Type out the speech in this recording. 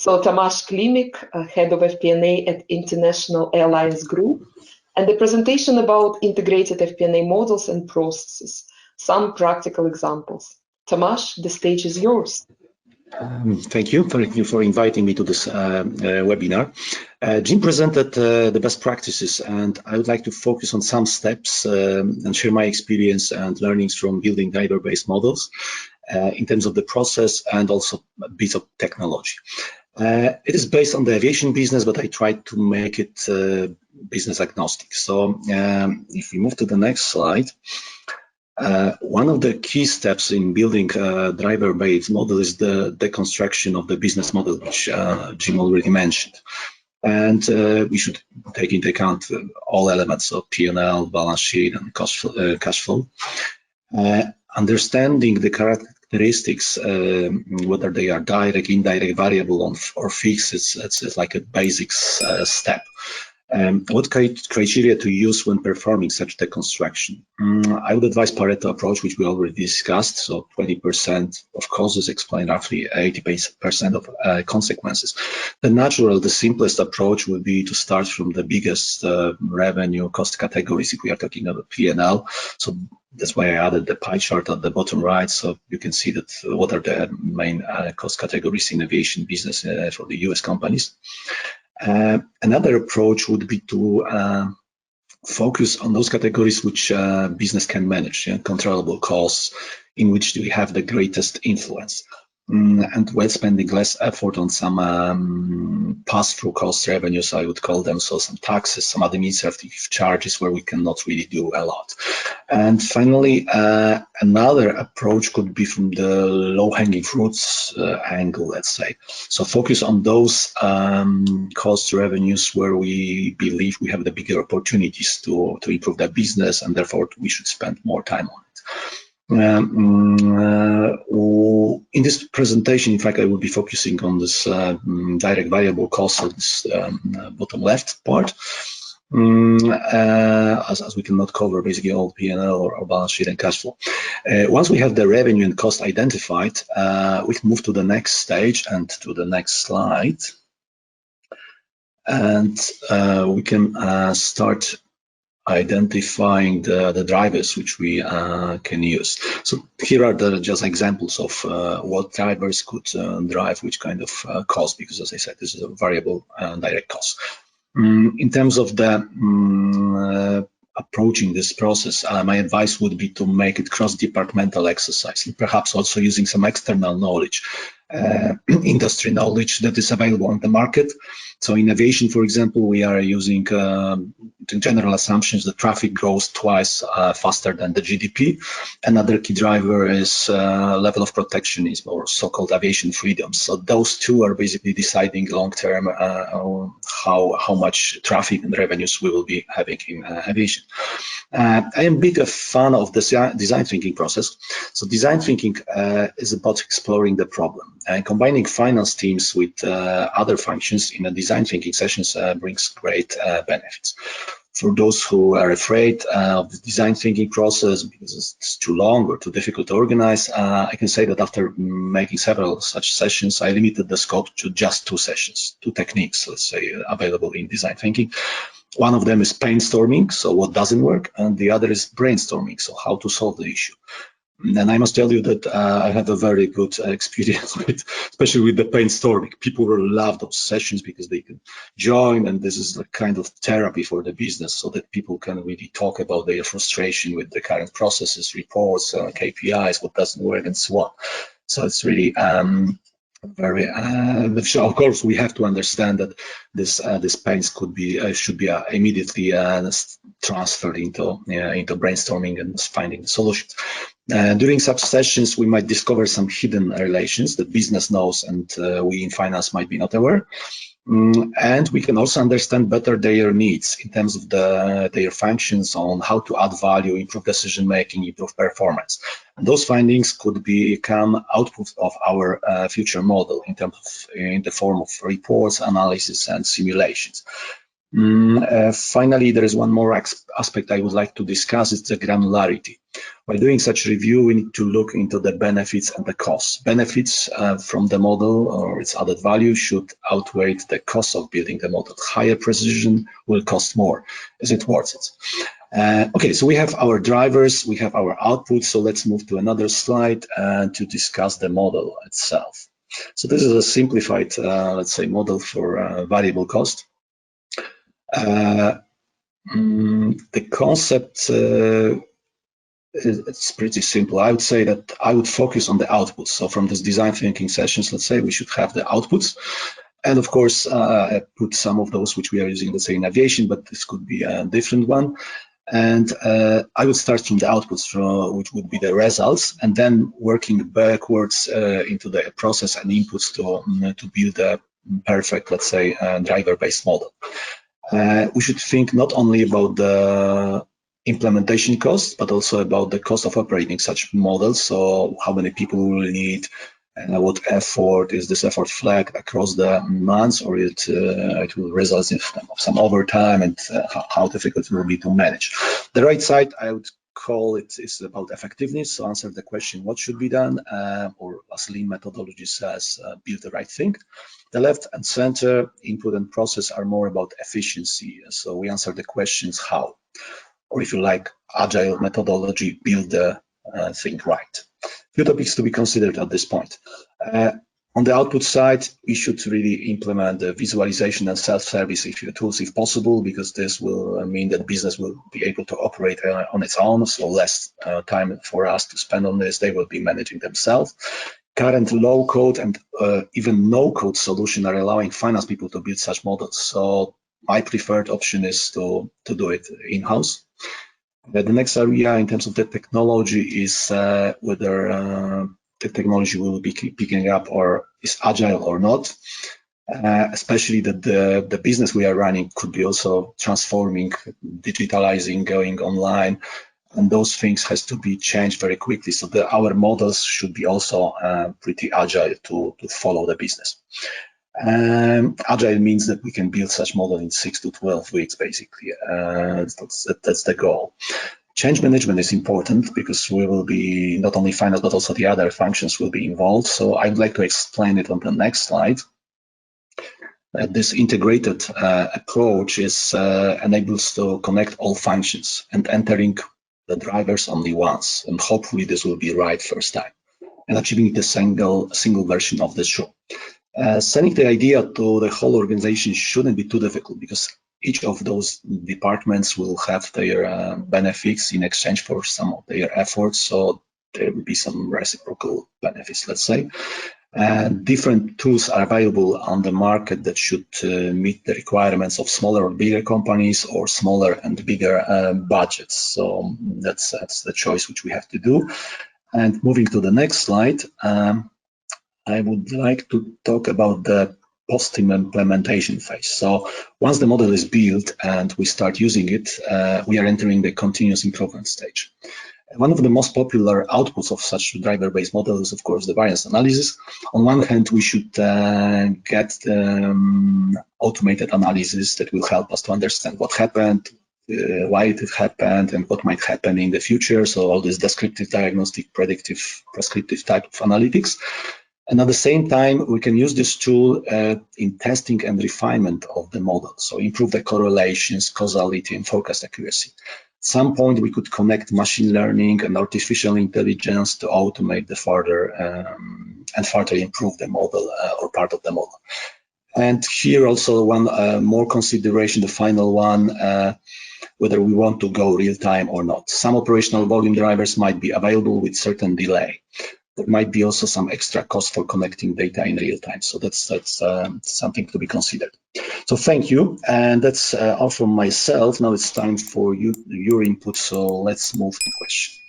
So Tomasz Klimek, head of FP&A at International Airlines Group, and the presentation about integrated FP&A models and processes, some practical examples. Tomasz, the stage is yours. Thank you for inviting me to this webinar. Jim presented the best practices, and I would like to focus on some steps and share my experience and learnings from building driver-based models in terms of the process and also a bit of technology. It is based on the aviation business, but I tried to make it business agnostic. So if we move to the next slide, one of the key steps in building a driver-based model is the deconstruction of the business model, which Jim already mentioned. And we should take into account all elements of P&L, balance sheet, and cash flow. Understanding the characteristics, whether they are direct, indirect, variable, or fixed, it's like a basic step. What criteria to use when performing such deconstruction? I would advise Pareto approach, which we already discussed. So 20% of causes explain roughly 80% of consequences. The simplest approach would be to start from the biggest revenue cost categories if we are talking about P&L. So that's why I added the pie chart at the bottom right, so you can see that what are the main cost categories in aviation business for the US companies. Another approach would be to focus on those categories which business can manage, controllable costs, in which we have the greatest influence. And while spending less effort on some pass-through cost revenues, I would call them, so some taxes, some administrative charges where we cannot really do a lot. And finally, another approach could be from the low-hanging fruits angle, let's say. So focus on those cost revenues where we believe we have the bigger opportunities to improve that business, and therefore we should spend more time on it. In this presentation, in fact, I will be focusing on this direct variable cost of this bottom left part, as we cannot cover basically all P&L or balance sheet and cash flow. Once we have the revenue and cost identified, we can move to the next stage and to the next slide, and we can start identifying the drivers which we can use. So here are just examples of what drivers could drive which kind of cost, because as I said, this is a variable direct cost. In terms of the approaching this process, my advice would be to make it cross-departmental exercise, and perhaps also using some external knowledge, industry knowledge that is available on the market. So in aviation, for example, we are using the general assumptions that traffic grows twice faster than the GDP. Another key driver is level of protectionism, or so-called aviation freedom. So those two are basically deciding long-term how much traffic and revenues we will be having in aviation. I am a bit a fan of the design thinking process. So design thinking is about exploring the problem, and combining finance teams with other functions in a design thinking sessions brings great benefits. For those who are afraid of the design thinking process because it's too long or too difficult to organize, I can say that after making several such sessions, I limited the scope to just 2 sessions, 2 techniques, let's say, available in design thinking. One of them is brainstorming, so what doesn't work, and the other is brainstorming, so how to solve the issue. And I must tell you that I have a very good experience with, especially with the brainstorming. People will love those sessions because they can join, and this is a kind of therapy for the business, so that people can really talk about their frustration with the current processes, reports, KPIs, what doesn't work, and so on. So it's really very. Of course, we have to understand that this pains should be immediately transferred into brainstorming and finding solutions. During such sessions, we might discover some hidden relations that business knows and we in finance might be not aware. And we can also understand better their needs in terms of their functions, on how to add value, improve decision making, improve performance. And those findings could become output of our future model in the form of reports, analysis, and simulations. Finally, there is one more aspect I would like to discuss. It's the granularity. By doing such review, we need to look into the benefits and the costs. Benefits from the model or its added value should outweigh the cost of building the model. Higher precision will cost more. Is it worth it? Okay, so we have our drivers, we have our output. So let's move to another slide to discuss the model itself. So this is a simplified, let's say, model for variable cost. The concept it's pretty simple. I would say that I would focus on the outputs. So from this design thinking sessions, let's say we should have the outputs. And of course, I put some of those which we are using, let's say in aviation, but this could be a different one. And I would start from the outputs, which would be the results, and then working backwards into the process and inputs to build a perfect, let's say, driver-based model. We should think not only about the implementation costs, but also about the cost of operating such models. So how many people we will need, and what effort is this effort flagged across the months, or it will result in some overtime, and how difficult it will be to manage. The right side, I would call it, is about effectiveness. So answer the question, what should be done, or as lean methodology says, build the right thing. The left and center, input and process, are more about efficiency. So we answer the questions how, or if you like, agile methodology, build the thing right. Few topics to be considered at this point. On the output side, we should really implement the visualization and self-service tools if possible, because this will mean that business will be able to operate on its own, so less time for us to spend on this. They will be managing themselves. Current low-code and even no-code solution are allowing finance people to build such models. So my preferred option is to do it in-house. The next area in terms of the technology is whether the technology will be picking up or is agile or not. Especially that the business we are running could be also transforming, digitalizing, going online, and those things has to be changed very quickly. So our models should be also pretty agile to follow the business. Agile means that we can build such model in 6 to 12 weeks, basically. That's the goal. Change management is important because we will be not only finance, but also the other functions will be involved. So I'd like to explain it on the next slide. This integrated approach is enables to connect all functions and entering the drivers only once. And hopefully this will be right first time, and achieving the single version of the show. Selling the idea to the whole organization shouldn't be too difficult, because each of those departments will have their benefits in exchange for some of their efforts. So there will be some reciprocal benefits, let's say. Different tools are available on the market that should meet the requirements of smaller or bigger companies, or smaller and bigger budgets. So that's the choice which we have to do. And moving to the next slide, I would like to talk about the post-implementation phase. So once the model is built and we start using it, we are entering the continuous improvement stage. One of the most popular outputs of such driver-based model is, of course, the variance analysis. On one hand, we should get automated analysis that will help us to understand what happened, why it happened, and what might happen in the future. So all this descriptive, diagnostic, predictive, prescriptive type of analytics. And at the same time, we can use this tool in testing and refinement of the model. So improve the correlations, causality, and forecast accuracy. At some point, we could connect machine learning and artificial intelligence to automate the further and further improve the model or part of the model. And here also one more consideration, the final one, whether we want to go real time or not. Some operational volume drivers might be available with certain delay. There might be also some extra cost for connecting data in real time. So that's something to be considered. So thank you. And that's all from myself. Now it's time for your input. So let's move to questions.